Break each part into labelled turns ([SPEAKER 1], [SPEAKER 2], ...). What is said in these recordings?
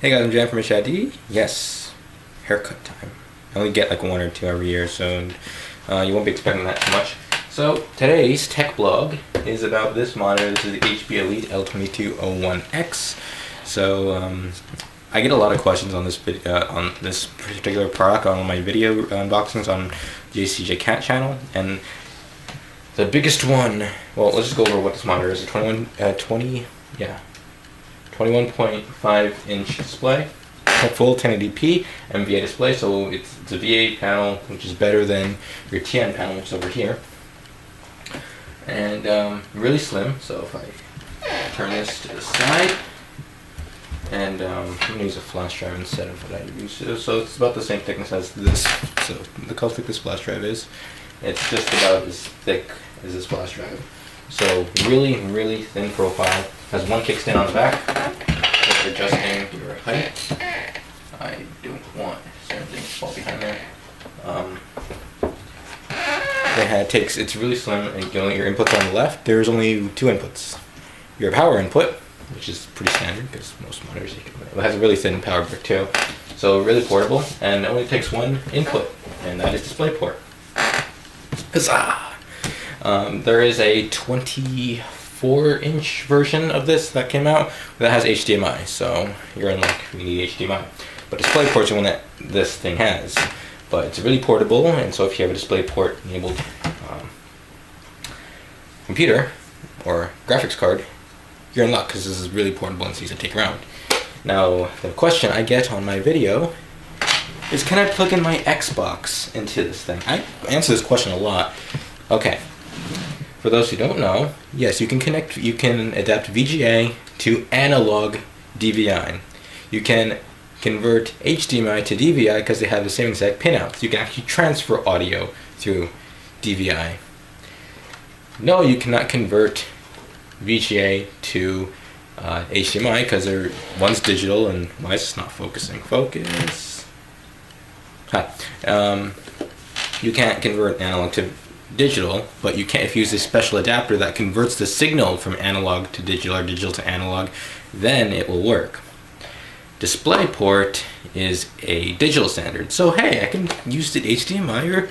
[SPEAKER 1] Hey guys, I'm Jan from HD. Yes, haircut time. I only get like one or two every year, so you won't be expecting that too much. So today's tech blog is about this monitor. This is the HP Elite L2201X. So I get a lot of questions on this particular product on my video unboxings on JCJ Cat channel, and the biggest one. Well, let's just go over what this monitor is. A 21.5 inch display, a full 1080p MVA display, so it's a VA panel, which is better than your TN panel, which is over here, and really slim. So if I turn this to the side, and I'm going to use a flash drive instead of what I use, so it's about the same thickness as this. So look how thick this flash drive is. It's just about as thick as this flash drive. So really thin profile. Has one kickstand on the back for adjusting your height. I don't want something to fall behind there. It's really slim, and your inputs on the left. There's only two inputs. Your power input, which is pretty standard because most monitors it has a really thin power brick too. So really portable, and it only takes one input, and that is DisplayPort. Huzzah! There is a 24-inch version of this that came out that has HDMI, so you're in luck if you need HDMI. But DisplayPort is the one that this thing has. But it's really portable, and so if you have a DisplayPort enabled computer or graphics card, you're in luck because this is really portable and it's easy to take around. Now, the question I get on my video is, can I plug in my Xbox into this thing? I answer this question a lot. Okay. For those who don't know, yes, you can adapt VGA to analog DVI. You can convert HDMI to DVI because they have the same exact pinouts. You can actually transfer audio through DVI. No, you cannot convert VGA to HDMI because one's digital and why is this not focusing? Focus. Hi. You can't convert analog to digital, but you can if you use a special adapter that converts the signal from analog to digital or digital to analog, then it will work. DisplayPort is a digital standard, so hey, I can use the HDMI or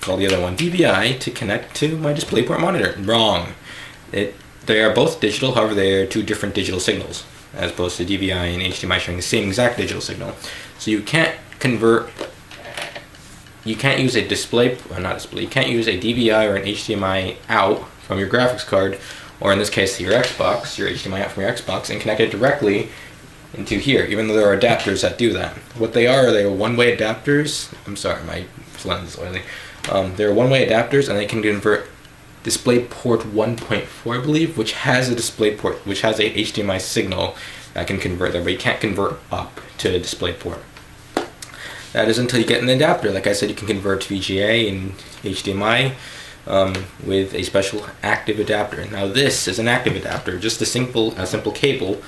[SPEAKER 1] call the other one DVI to connect to my DisplayPort monitor. Wrong. They are both digital, however they are two different digital signals, as opposed to DVI and HDMI showing the same exact digital signal. So you can't use a you can't use a DVI or an HDMI out from your graphics card, or in this case your Xbox, your HDMI out from your Xbox, and connect it directly into here, even though there are adapters that do that. What they are one-way adapters. I'm sorry, my lens is oily. They're one-way adapters, and they can convert DisplayPort 1.4, I believe, which has a DisplayPort, which has a HDMI signal that can convert there, but you can't convert up to DisplayPort. That is until you get an adapter. Like I said, you can convert VGA and HDMI with a special active adapter. Now this is an active adapter, just a simple cable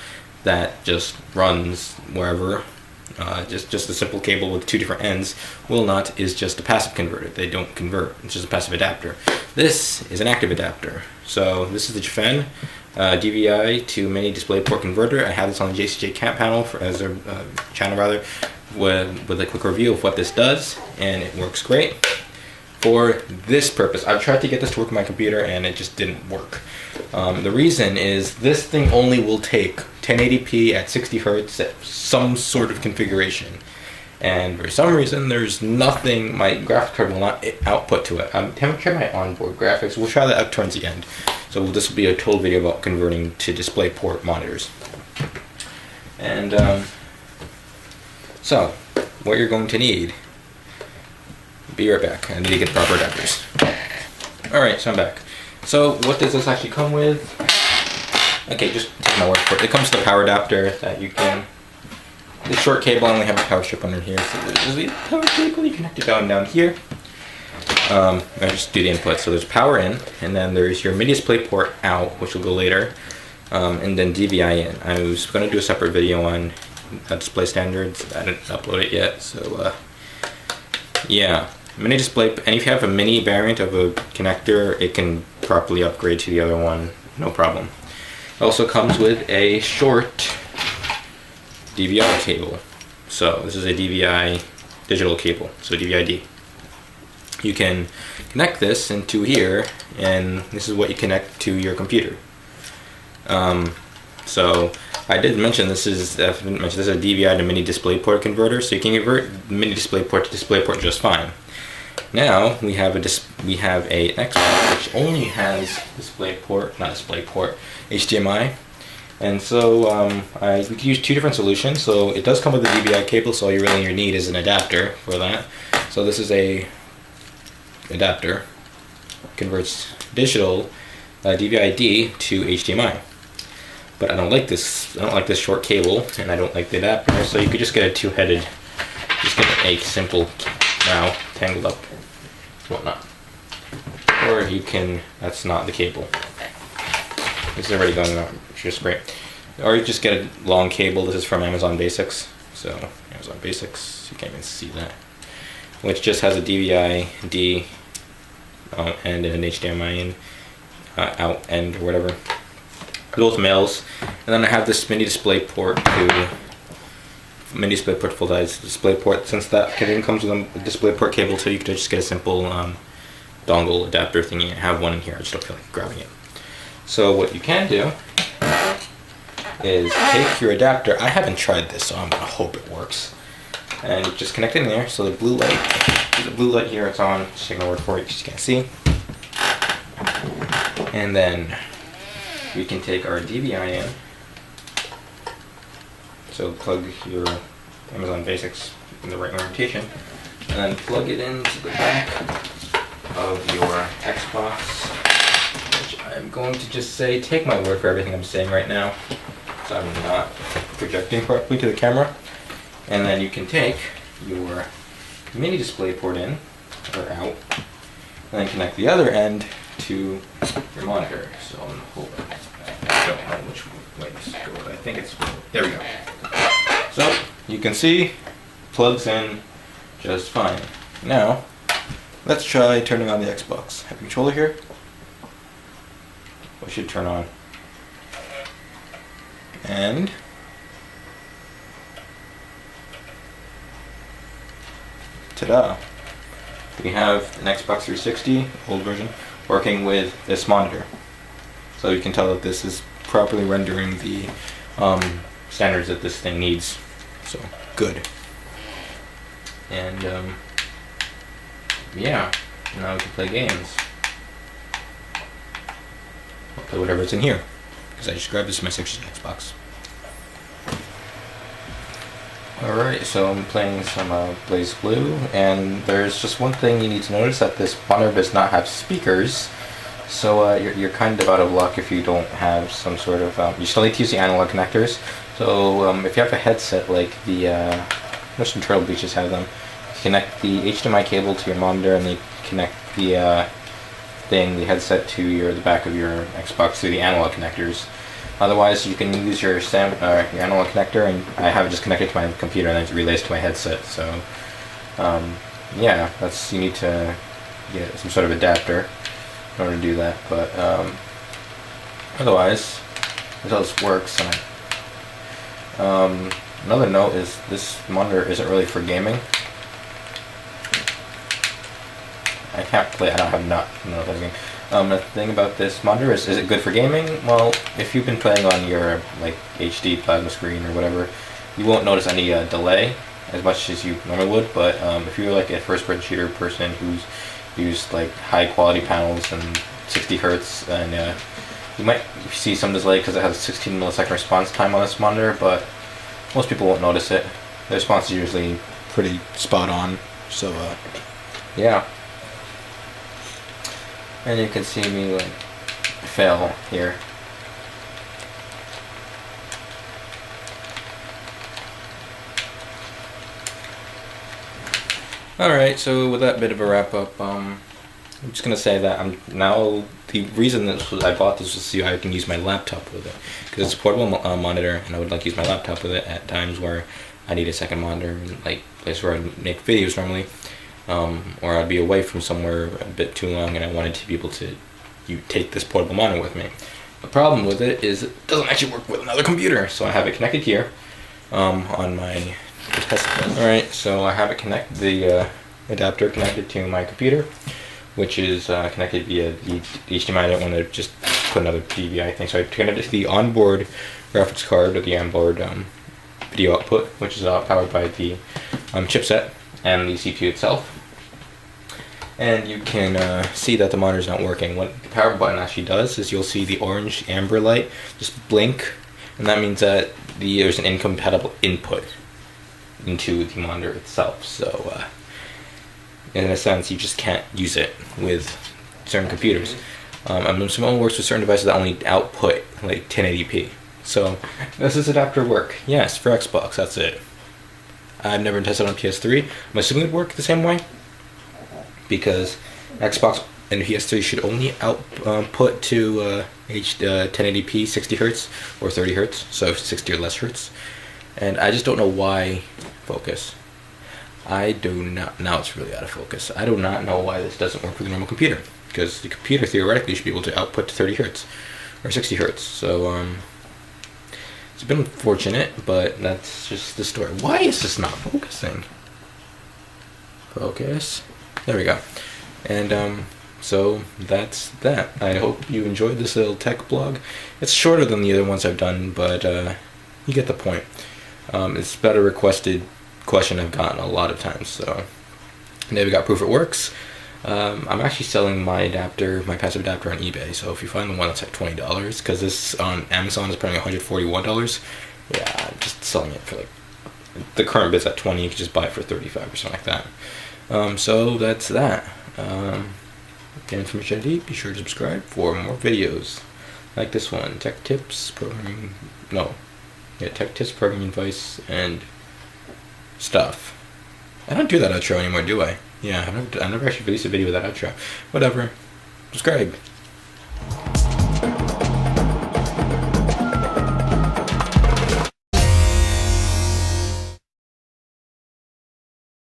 [SPEAKER 1] that just runs wherever. Just a simple cable with two different ends is just a passive converter. They don't convert. It's just a passive adapter. This is an active adapter. So this is the Japan DVI to mini DisplayPort converter. I have this on the JCJ Cat panel as a channel rather, with a quick review of what this does, and it works great for this purpose. I've tried to get this to work on my computer and it just didn't work. The reason is this thing only will take 1080p at 60 Hz at some sort of configuration, and for some reason there's nothing, my graphics card will not output to it. I haven't tried my onboard graphics. We'll try that out towards the end. So this will be a total video about converting to DisplayPort monitors. And so what you're going to need, be right back. I need to get the proper adapters. Alright, so I'm back. So what does this actually come with? Okay, just take my word for it. It comes with a power adapter that you can, the short cable, I only have a power strip under here. So there's a power cable, you connect it down here. I just do the input. So there's power in, and then there's your mini DisplayPort out, which will go later, and then DVI in. I was going to do a separate video on display standards. I didn't upload it yet, so yeah. Mini display, and if you have a mini variant of a connector, it can properly upgrade to the other one, no problem. It also comes with a short DVI cable. So this is a DVI digital cable, so DVI-D. You can connect this into here, and this is what you connect to your computer. So I did mention this is a DVI to mini DisplayPort converter, so you can convert mini DisplayPort to DisplayPort just fine. Now we have a Xbox which only has HDMI, and so we could use two different solutions. So it does come with a DVI cable, so all you really need is an adapter for that. So this is a adapter, converts digital DVI-D to HDMI. But I don't like this short cable, and I don't like the adapter, so you could just get a two-headed, just get a simple, now tangled up, whatnot. Or you can, that's not the cable. This is already going on, which is great. Or you just get a long cable. This is from Amazon Basics. So Amazon Basics, you can't even see that. Which just has a DVI-D and an HDMI in, out end or whatever. Both males. And then I have this mini DisplayPort full size DisplayPort. Since that comes with a DisplayPort cable, so you could just get a simple dongle adapter thingy and have one in here. I just don't feel like grabbing it. So what you can do is take your adapter. I haven't tried this, so I'm gonna hope it works. And you just connect it in there. So the blue light here, it's on. Just take my word for it because you can't see. And then we can take our DVI in. So plug your Amazon Basics in the right orientation, and then plug it into the back of your Xbox, which I'm going to just say, take my word for everything I'm saying right now, so I'm not projecting correctly to the camera. And then you can take your mini DisplayPort in, or out, and then connect the other end to your monitor. So I'm hoping, I don't know which way this goes. I think it's, there we go. So you can see, plugs in just fine. Now, let's try turning on the Xbox. Have a controller here. We should turn on. And ta-da! We have an Xbox 360, old version, working with this monitor. So you can tell that this is properly rendering the standards that this thing needs. So, good. And yeah, now we can play games. I'll play whatever's in here, because I just grabbed this from my 60 Xbox. Alright, so I'm playing some Blaze Blue, and there's just one thing you need to notice, that this monitor does not have speakers. So you're kind of out of luck if you don't have some sort of, you still need to use the analog connectors. So if you have a headset like the, most Turtle Beaches have them, connect the HDMI cable to your monitor, and then connect the the headset to the back of your Xbox through the analog connectors. Otherwise, you can use your analog connector, and I have it just connected to my computer, and then it relays to my headset. So yeah, you need to get some sort of adapter in order to do that. But otherwise, that's how this works. And another note is this monitor isn't really for gaming. I can't play. I don't have no game. The thing about this monitor is it good for gaming? Well, if you've been playing on your like HD plasma screen or whatever, you won't notice any delay as much as you normally would. But if you're like a first-person shooter person who's used like high-quality panels and 60 Hertz, and you might see some delay because it has a 16 millisecond response time on this monitor. But most people won't notice it. The response is usually pretty spot on. So yeah. And you can see me like fail here. Alright, so with that bit of a wrap up, I'm just gonna say that the reason I bought this was so I can use my laptop with it, because it's a portable monitor, and I would like to use my laptop with it at times where I need a second monitor, like place where I make videos normally. Or I'd be away from somewhere a bit too long, and I wanted to be able to take this portable monitor with me. The problem with it is it doesn't actually work with another computer, so I have it connected here, on my test bed. Alright, so I have it connected, the adapter connected to my computer, which is connected via the HDMI. I don't want to just put another DVI thing, so I connected it to the onboard graphics card, or the onboard video output, which is powered by the chipset and the CPU itself. And you can see that the monitor is not working. What the power button actually does is you'll see the orange amber light just blink, and that means that there's an incompatible input into the monitor itself. So in a sense, you just can't use it with certain computers. Some only works with certain devices that only output like 1080p. So does this adapter work? Yes, for Xbox, that's it. I've never tested on PS3. I'm assuming it would work the same way, because Xbox and PS3 should only output to 1080p 60 hertz or 30 hertz, so 60 or less hertz. And I just don't know why focus. I do not. Now it's really out of focus. I do not know why this doesn't work with a normal computer, because the computer theoretically should be able to output to 30 hertz or 60 hertz. So it's been unfortunate, but that's just the story. Why is this not focusing? Focus. There we go. And so that's that. I hope you enjoyed this little tech blog. It's shorter than the other ones I've done, but you get the point. It's about a requested question I've gotten a lot of times. So now we got proof it works. I'm actually selling my adapter, my passive adapter, on eBay. So if you find the one that's like $20, because this on Amazon is probably $141. Yeah, I'm just selling it for like the current bid's at $20. You can just buy it for $35 or something like that. So that's that. Again, from HD, be sure to subscribe for more videos like this one. Tech tips, programming, tech tips, programming advice, and stuff. I don't do that outro anymore, do I? Yeah, I never actually released a video with that outro. Whatever. Subscribe.